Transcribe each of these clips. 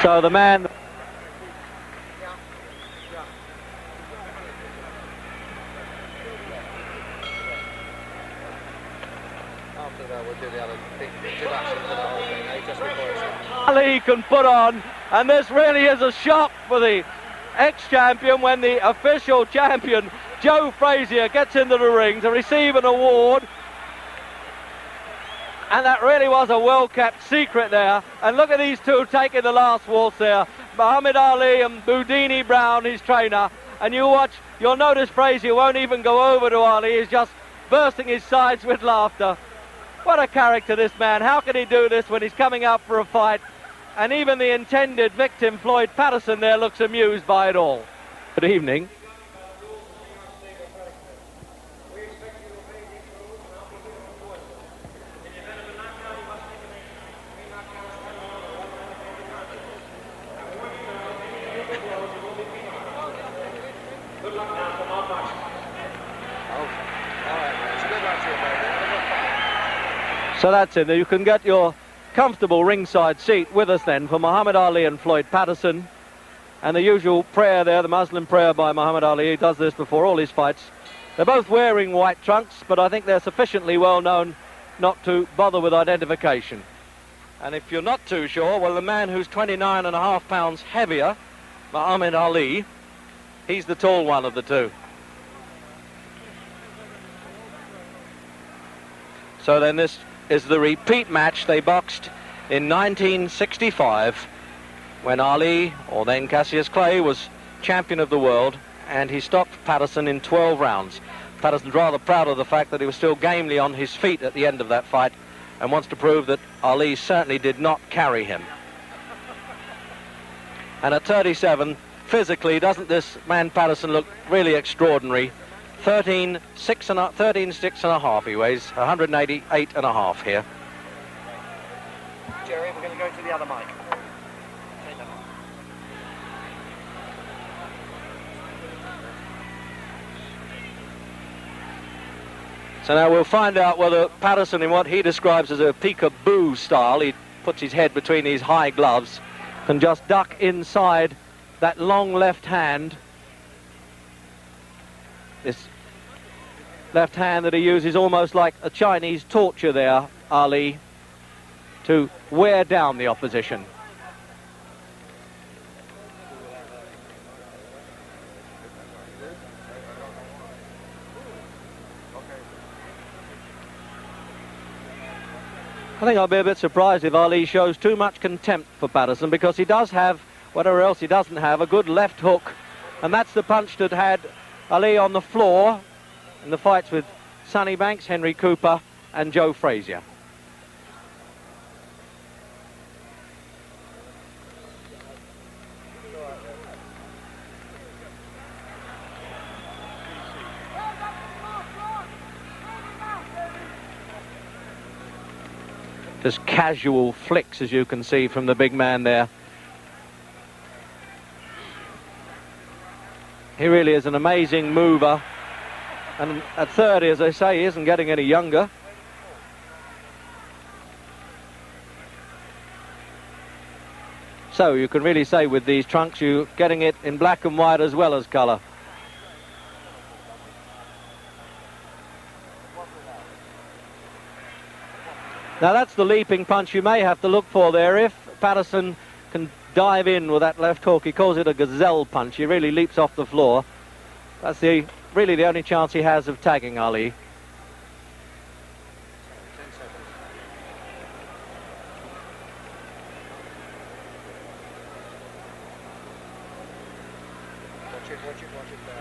So the man... Ali can put on, and this really is a shock for the ex-champion when the official champion, Joe Frazier, gets into the ring to receive an award. And that really was a well-kept secret there. And look at these two taking the last waltz there. Muhammad Ali and Boudini Brown, his trainer. And you watch, you'll notice Frazier won't even go over to Ali. He's just bursting his sides with laughter. What a character, this man. How can he do this when he's coming out for a fight? And even the intended victim, Floyd Patterson, there looks amused by it all. Good evening. So that's it. You can get your comfortable ringside seat with us then for Muhammad Ali and Floyd Patterson. And the usual prayer there, the Muslim prayer by Muhammad Ali. He does this before all his fights. They're both wearing white trunks, but I think they're sufficiently well known not to bother with identification. And if you're not too sure, well, the man who's 29.5 pounds heavier, Muhammad Ali, he's the tall one of the two. So then this is the repeat match. They boxed in 1965 when Ali, or then Cassius Clay, was champion of the world, and he stopped Patterson in 12 rounds. Patterson's rather proud of the fact that he was still gamely on his feet at the end of that fight and wants to prove that Ali certainly did not carry him. And at 37, physically, doesn't this man Patterson look really extraordinary? 13.6 he weighs, 188.5 here. Jerry, we're going to go to the other mic. So now we'll find out whether Patterson, in what he describes as a peekaboo style, he puts his head between these high gloves, can just duck inside that long left hand. This left hand that he uses almost like a Chinese torture there, Ali, to wear down the opposition. I think I'll be a bit surprised if Ali shows too much contempt for Patterson, because he does have, whatever else he doesn't have, a good left hook. And that's the punch that had Ali on the floor in the fights with Sonny Banks, Henry Cooper and Joe Frazier. Just casual flicks, as you can see from the big man there. He really is an amazing mover. And at 30, as I say, he isn't getting any younger. So you can really say with these trunks, you're getting it in black and white as well as colour. Now that's the leaping punch you may have to look for there. If Patterson can dive in with that left hook, he calls it a gazelle punch. He really leaps off the floor. That's really the only chance he has of tagging Ali. Watch it now.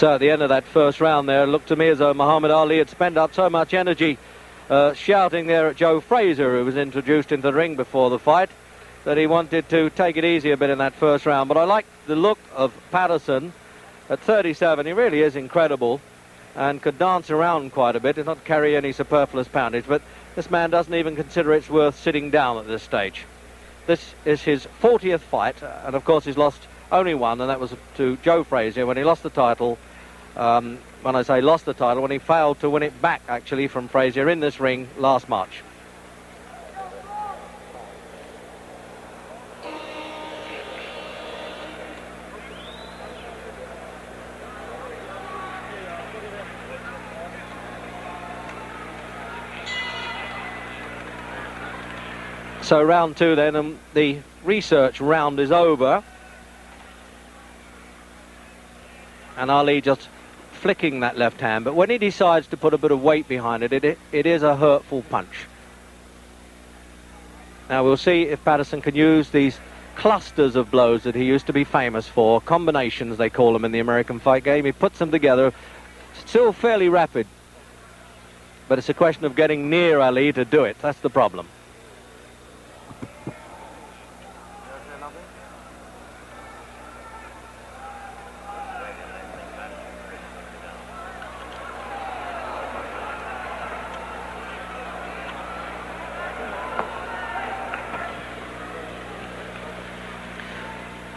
So at the end of that first round there, it looked to me as though Muhammad Ali had spent up so much energy shouting there at Joe Frazier, who was introduced into the ring before the fight, that he wanted to take it easy a bit in that first round. But I like the look of Patterson at 37. He really is incredible and could dance around quite a bit and not carry any superfluous poundage. But this man doesn't even consider it's worth sitting down at this stage. This is his 40th fight, and of course he's lost only one, and that was to Joe Frazier when he lost the title. When I say lost the title, when he failed to win it back actually from Frazier in this ring last March. So round two then, and the research round is over. And Ali just flicking that left hand, but when he decides to put a bit of weight behind it, it is a hurtful punch. Now we'll see if Patterson can use these clusters of blows that he used to be famous for, combinations they call them in the American fight game. He puts them together, still fairly rapid, but it's a question of getting near Ali to do it. That's the problem.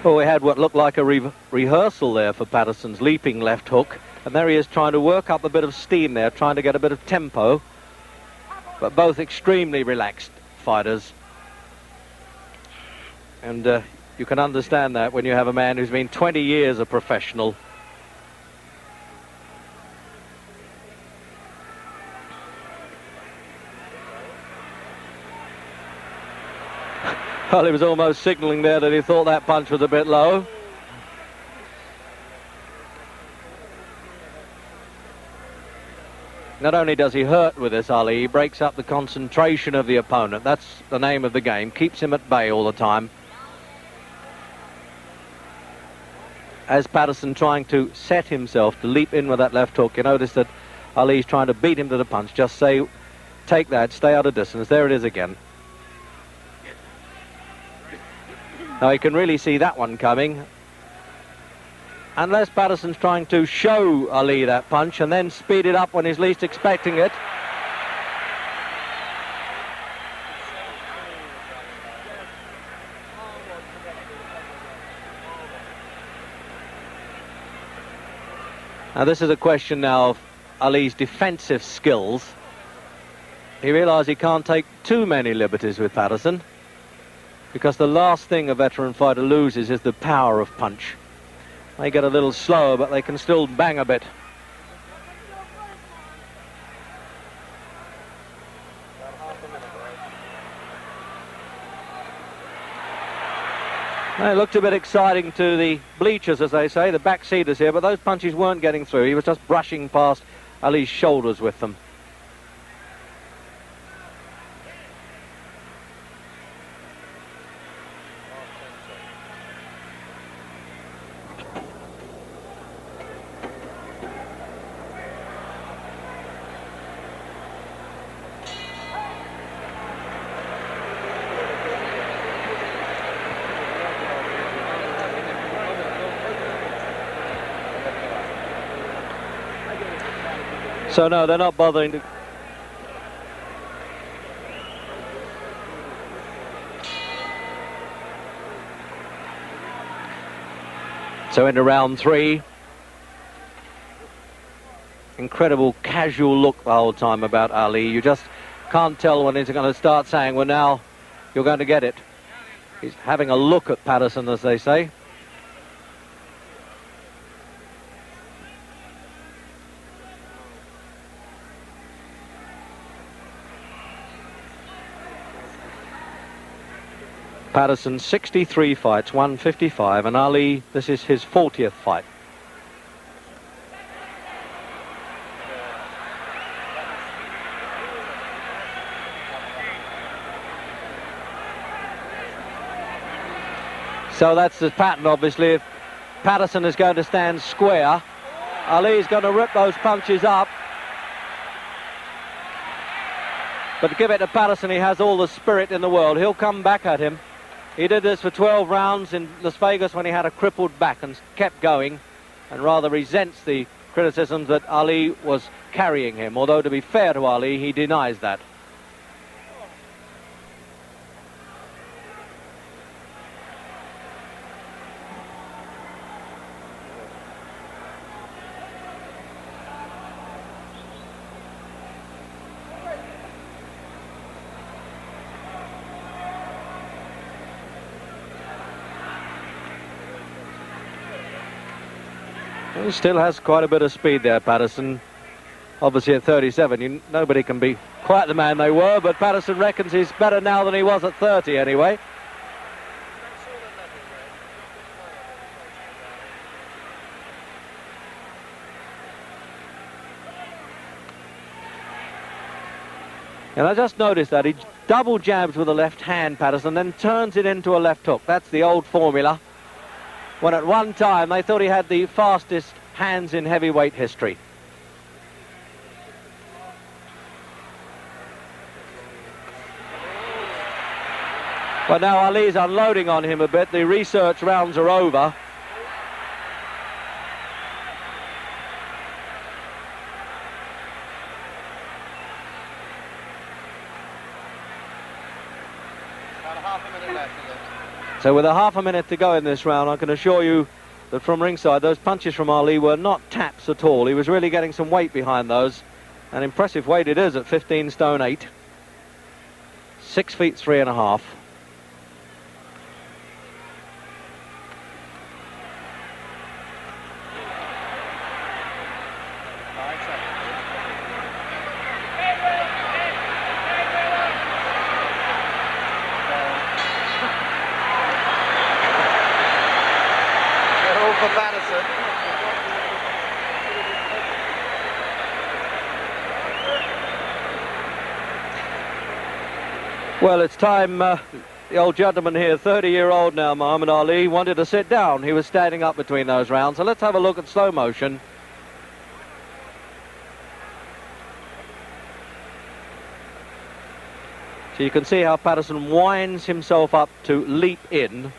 Well, we had what looked like a rehearsal there for Patterson's leaping left hook, and there he is trying to work up a bit of steam there, trying to get a bit of tempo, but both extremely relaxed fighters. And you can understand that when you have a man who's been 20 years a professional. Well, he was almost signalling there that he thought that punch was a bit low. Not only does he hurt with this, Ali, he breaks up the concentration of the opponent. That's the name of the game. Keeps him at bay all the time. As Patterson trying to set himself to leap in with that left hook, you notice that Ali's trying to beat him to the punch. Just say, take that, stay out of distance. There it is again. Now you can really see that one coming. Unless Patterson's trying to show Ali that punch and then speed it up when he's least expecting it. Now this is a question now of Ali's defensive skills. He realised he can't take too many liberties with Patterson, because the last thing a veteran fighter loses is the power of punch. They get a little slower, but they can still bang a bit. It looked a bit exciting to the bleachers, as they say, the backseaters here, but those punches weren't getting through. He was just brushing past Ali's shoulders with them. So no, they're not bothering to... So into round three. Incredible casual look the whole time about Ali. You just can't tell when he's going to start saying, well, now you're going to get it. He's having a look at Patterson, as they say. Patterson 63 fights, 155, and Ali, this is his 40th fight. So that's the pattern, obviously. If Patterson is going to stand square, Ali's going to rip those punches up. But give it to Patterson, he has all the spirit in the world. He'll come back at him. He did this for 12 rounds in Las Vegas when he had a crippled back and kept going, and rather resents the criticisms that Ali was carrying him. Although, to be fair to Ali, he denies that. He still has quite a bit of speed there, Patterson. Obviously at 37, nobody can be quite the man they were, but Patterson reckons he's better now than he was at 30 anyway. And I just noticed that he double jabs with the left hand, Patterson, then turns it into a left hook. That's the old formula. When at one time they thought he had the fastest hands in heavyweight history. But now Ali's unloading on him a bit. The research rounds are over. About half a minute left, is it? So with a half a minute to go in this round, I can assure you that from ringside, those punches from Ali were not taps at all. He was really getting some weight behind those. An impressive weight it is at 15 stone 8. 6 feet 3.5. For Patterson. Well, it's time. The old gentleman here, 30-year-old now, Muhammad Ali, wanted to sit down. He was standing up between those rounds. So let's have a look at slow motion. So you can see how Patterson winds himself up to leap in.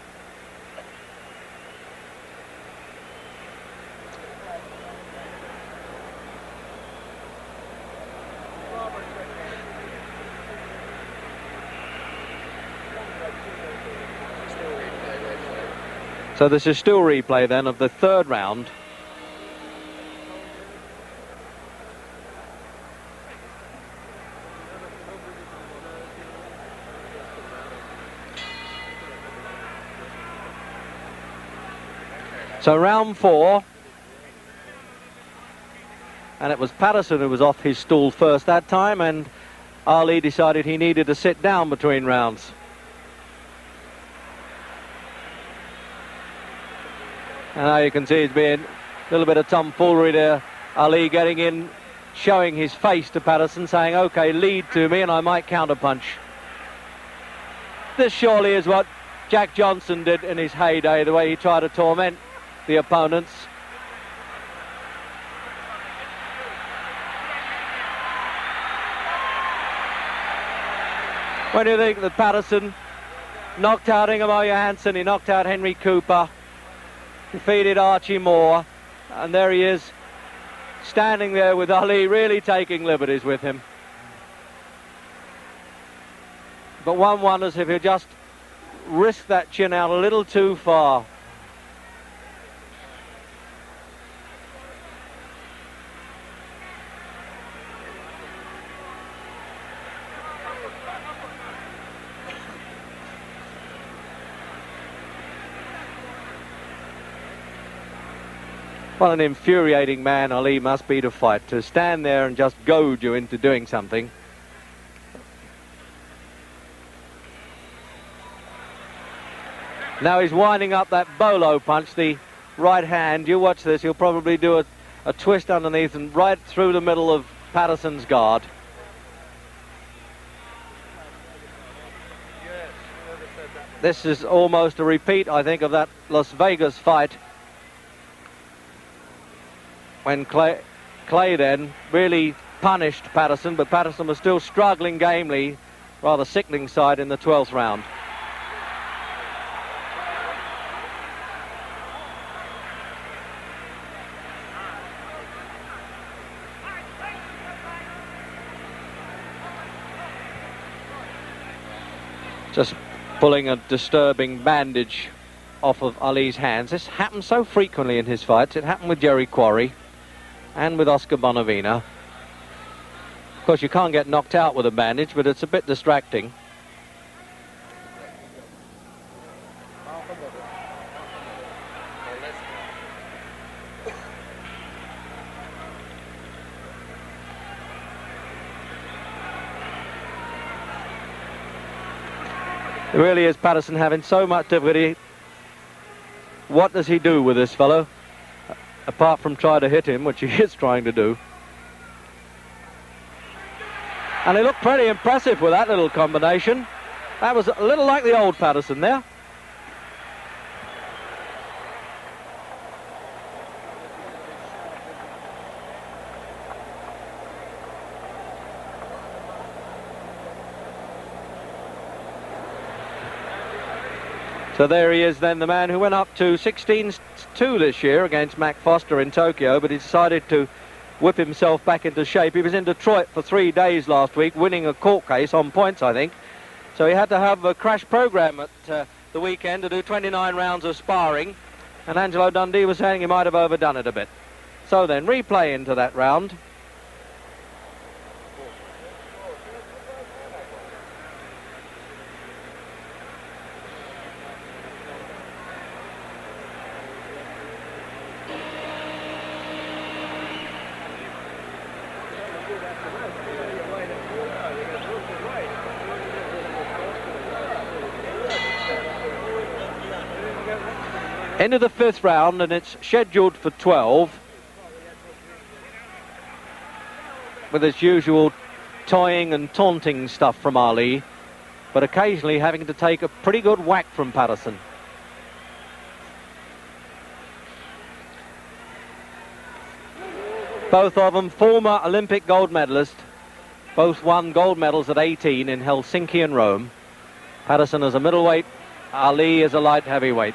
So this is still replay then of the third round. So round 4. And it was Patterson who was off his stool first that time, and Ali decided he needed to sit down between rounds. And now you can see it's been a little bit of tomfoolery there. Ali getting in, showing his face to Patterson, saying, okay, lead to me and I might counterpunch. This surely is what Jack Johnson did in his heyday, the way he tried to torment the opponents. When you think that Patterson knocked out Ingemar Johansson, he knocked out Henry Cooper, defeated Archie Moore, and there he is standing there with Ali, really taking liberties with him. But one wonders if he'll just risk that chin out a little too far. What an infuriating man Ali must be to fight, to stand there and just goad you into doing something. Now he's winding up that bolo punch, the right hand. You watch this, he'll probably do a twist underneath and right through the middle of Patterson's guard. This is almost a repeat, I think, of that Las Vegas fight. when Clay then really punished Patterson, but Patterson was still struggling gamely, rather sickening side in the 12th round. Just pulling a disturbing bandage off of Ali's hands. This happens so frequently in his fights. It happened with Jerry Quarry and with Oscar Bonavina. Of course, you can't get knocked out with a bandage, but it's a bit distracting. It really is Patterson having so much difficulty. What does he do with this fellow? Apart from try to hit him, which he is trying to do. And he looked pretty impressive with that little combination. That was a little like the old Patterson there. So there he is then, the man who went up to 16-2 this year against Mac Foster in Tokyo, but he decided to whip himself back into shape. He was in Detroit for 3 days last week, winning a court case on points, I think. So he had to have a crash program at the weekend to do 29 rounds of sparring, and Angelo Dundee was saying he might have overdone it a bit. So then, replay into that round. Into the 5th round, and it's scheduled for 12, with its usual toying and taunting stuff from Ali, but occasionally having to take a pretty good whack from Patterson. Both of them former Olympic gold medalists. Both won gold medals at 18 in Helsinki and Rome. Patterson as a middleweight, Ali as a light heavyweight.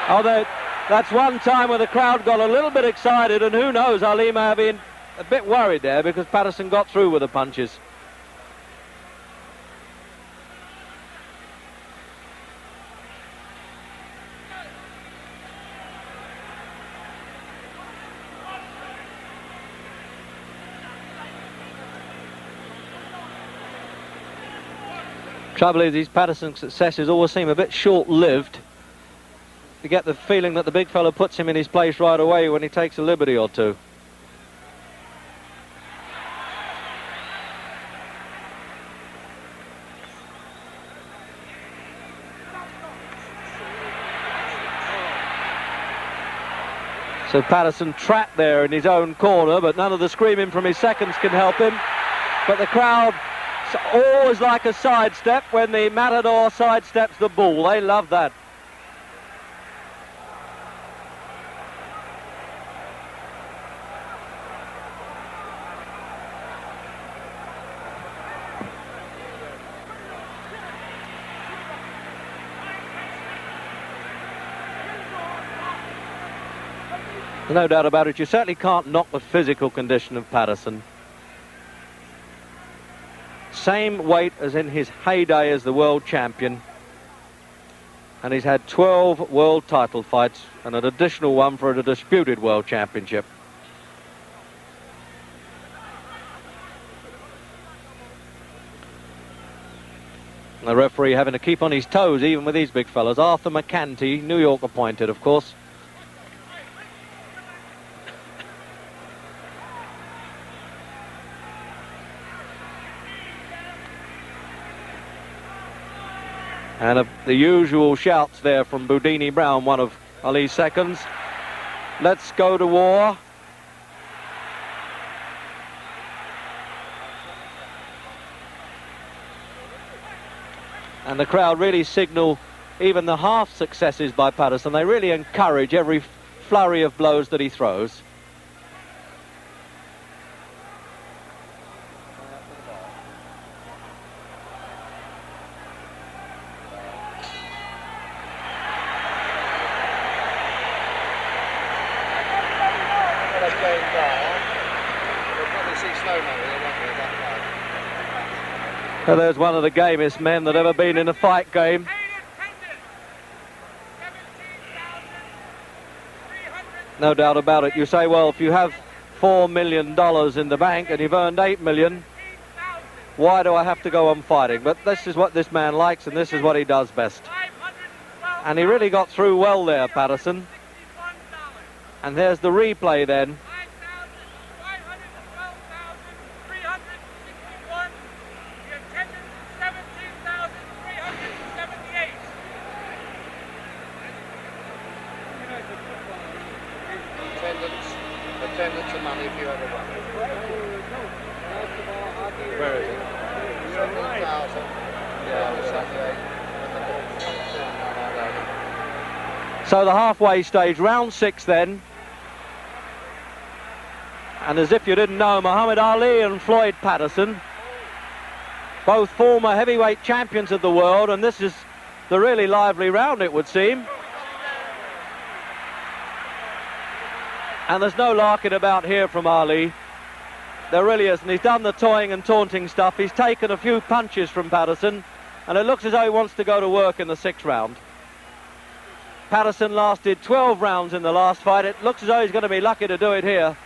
Although that's one time where the crowd got a little bit excited, and who knows, Ali may have been a bit worried there because Patterson got through with the punches. Trouble is, these Patterson successes always seem a bit short-lived. You get the feeling that the big fella puts him in his place right away when he takes a liberty or two. So Patterson trapped there in his own corner, but none of the screaming from his seconds can help him. But the crowd always like a sidestep when the matador sidesteps the bull. They love that. No doubt about it, you certainly can't knock the physical condition of Patterson. Same weight as in his heyday as the world champion. And he's had 12 world title fights and an additional one for a disputed world championship. The referee having to keep on his toes even with these big fellas. Arthur McCanty, New York appointed, of course. And the usual shouts there from Boudini Brown, one of Ali's seconds. Let's go to war. And the crowd really signal even the half successes by Patterson. They really encourage every flurry of blows that he throws. Well, there's one of the gamest men that ever been in a fight game. No doubt about it. You say, well, if you have $4 million in the bank and you've earned $8 million, why do I have to go on fighting? But this is what this man likes, and this is what he does best. And he really got through well there, Patterson. And there's the replay then. Attendance and money if you ever won. Where is it? 17,000. Yeah, So the halfway stage, round 6 then. And as if you didn't know, Muhammad Ali and Floyd Patterson, both former heavyweight champions of the world, and this is the really lively round, it would seem. And there's no larking about here from Ali. There really isn't. He's done the toying and taunting stuff. He's taken a few punches from Patterson, and it looks as though he wants to go to work in the 6th round. Patterson lasted 12 rounds in the last fight. It looks as though he's going to be lucky to do it here.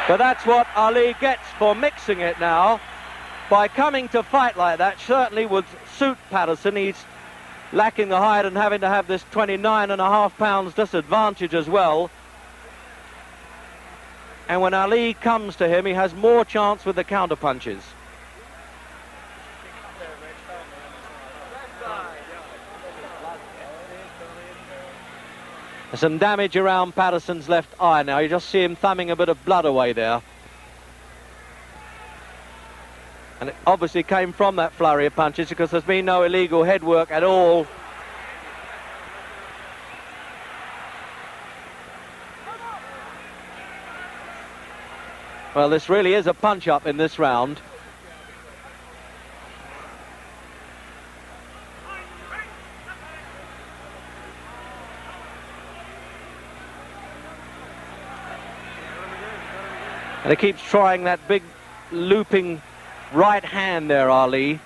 But that's what Ali gets for mixing it now. By coming to fight like that certainly would suit Patterson. He's lacking the height and having to have this 29.5 pounds disadvantage as well. And when Ali comes to him, he has more chance with the counter punches. There's some damage around Patterson's left eye now. You just see him thumbing a bit of blood away there. And it obviously came from that flurry of punches because there's been no illegal head work at all. Well, this really is a punch-up in this round. And he keeps trying that big looping right hand there, Ali.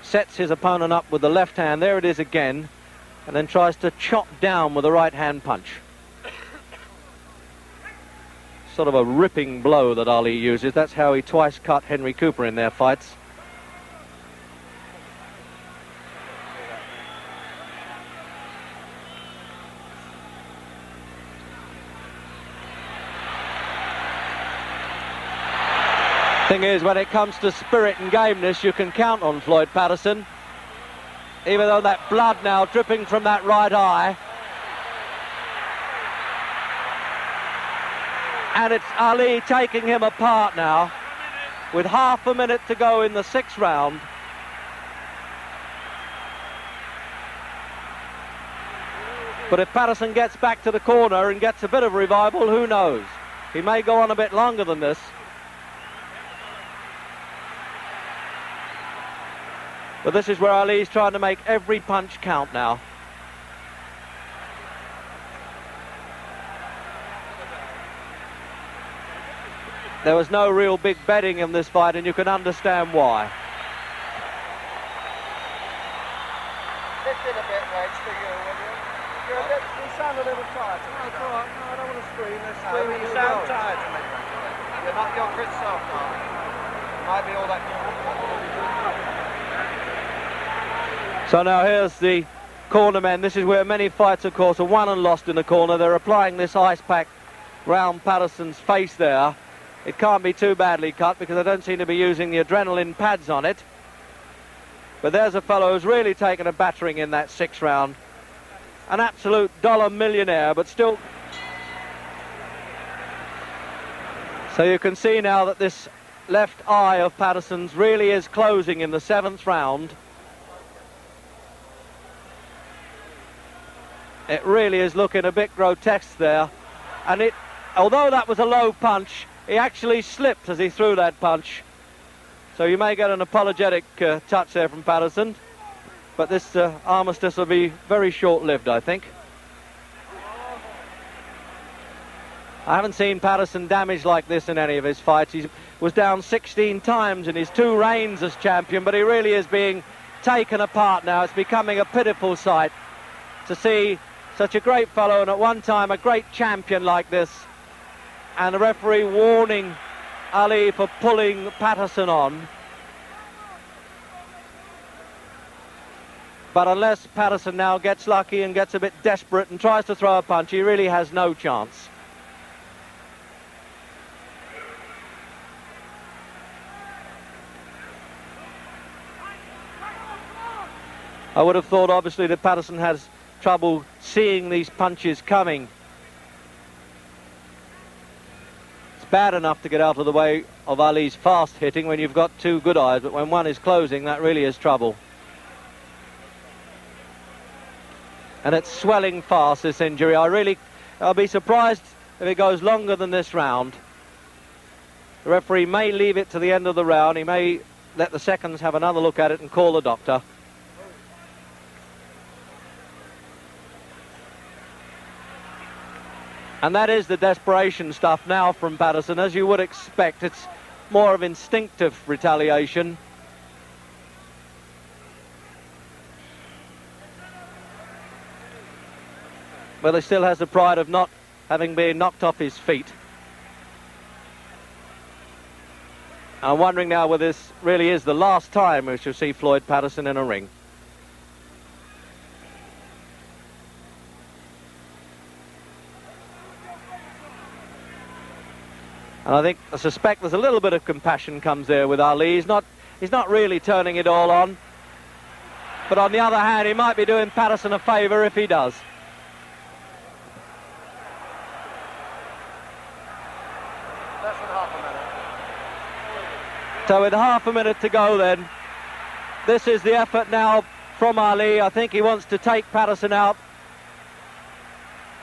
Sets his opponent up with the left hand. There it is again. And then tries to chop down with the right hand punch. Sort of a ripping blow that Ali uses. That's how he twice cut Henry Cooper in their fights. Thing is, when it comes to spirit and gameness, you can count on Floyd Patterson. Even though that blood now dripping from that right eye. And it's Ali taking him apart now, with half a minute to go in the 6th round. But if Patterson gets back to the corner and gets a bit of revival, who knows? He may go on a bit longer than this. But this is where Ali's trying to make every punch count now. There was no real big betting in this fight, and you can understand why. Lift it a bit, Wedge, for you, will you? You sound a little tired. No, it's all right. No, I don't want to scream. You sound tired to me. You're not your good self, Mark. Might be all that. So now here's the corner men. This is where many fights, of course, are won and lost in the corner. They're applying this ice pack round Patterson's face there. It can't be too badly cut because they don't seem to be using the adrenaline pads on it. But there's a fellow who's really taken a battering in that 6th round. An absolute dollar millionaire, but still. So you can see now that this left eye of Patterson's really is closing in the 7th round. It really is looking a bit grotesque there. And it, although that was a low punch, he actually slipped as he threw that punch. So you may get an apologetic touch there from Patterson. But this armistice will be very short-lived, I think. I haven't seen Patterson damaged like this in any of his fights. He was down 16 times in his 2 reigns as champion, but he really is being taken apart now. It's becoming a pitiful sight to see such a great fellow and at one time a great champion like this, and the referee warning Ali for pulling Patterson on. But unless Patterson now gets lucky and gets a bit desperate and tries to throw a punch, he really has no chance. I would have thought, obviously, that Patterson has trouble seeing these punches coming. It's bad enough to get out of the way of Ali's fast hitting when you've got 2 good eyes, but when one is closing, that really is trouble. And it's swelling fast, this injury. I'll be surprised if it goes longer than this round. The referee may leave it to the end of the round. He may let the seconds have another look at it and call the doctor. And that is the desperation stuff now from Patterson, as you would expect. It's more of instinctive retaliation. But he still has the pride of not having been knocked off his feet. I'm wondering now whether this really is the last time we shall see Floyd Patterson in a ring. And I suspect there's a little bit of compassion comes there with Ali. He's not really turning it all on. But on the other hand, he might be doing Patterson a favour if he does. Less than half a minute. So with half a minute to go then, this is the effort now from Ali. I think he wants to take Patterson out.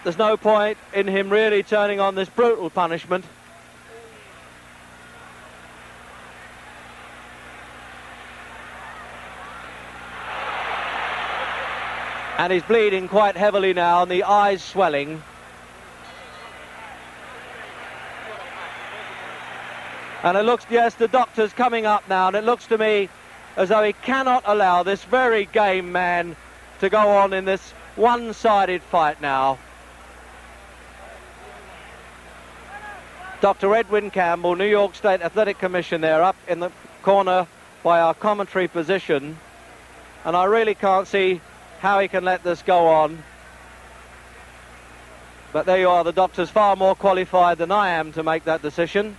There's no point in him really turning on this brutal punishment. And he's bleeding quite heavily now, and the eyes swelling. And it looks, yes, the doctor's coming up now, and it looks to me as though he cannot allow this very game man to go on in this one-sided fight now. Dr. Edwin Campbell, New York State Athletic Commission there, up in the corner by our commentary position. And I really can't see how he can let this go on. But there you are, the doctor's far more qualified than I am to make that decision.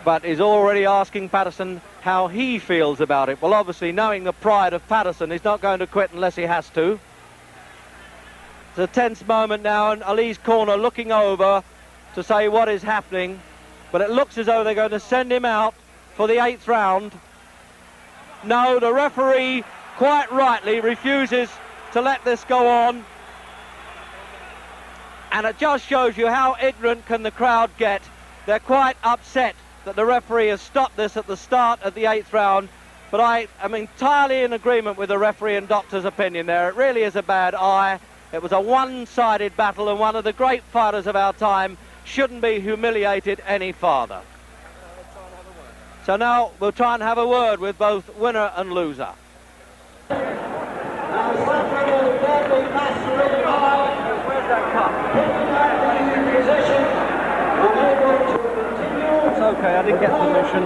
But he's already asking Patterson how he feels about it. Well, obviously, knowing the pride of Patterson, he's not going to quit unless he has to. It's a tense moment now, and Ali's corner looking over to say what is happening. But it looks as though they're going to send him out for the 8th round. No, the referee, quite rightly, refuses to let this go on. And it just shows you how ignorant can the crowd get. They're quite upset that the referee has stopped this at the start of the 8th round. But I am entirely in agreement with the referee and doctor's opinion there. It really is a bad eye. It was a one-sided battle, and one of the great fighters of our time shouldn't be humiliated any farther. So now we'll try and have a word with both winner and loser. Where's that cup? It's okay, I didn't get permission.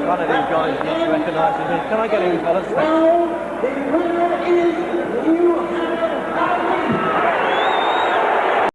One of these guys recognises me. Can I get in, fellas? The winner is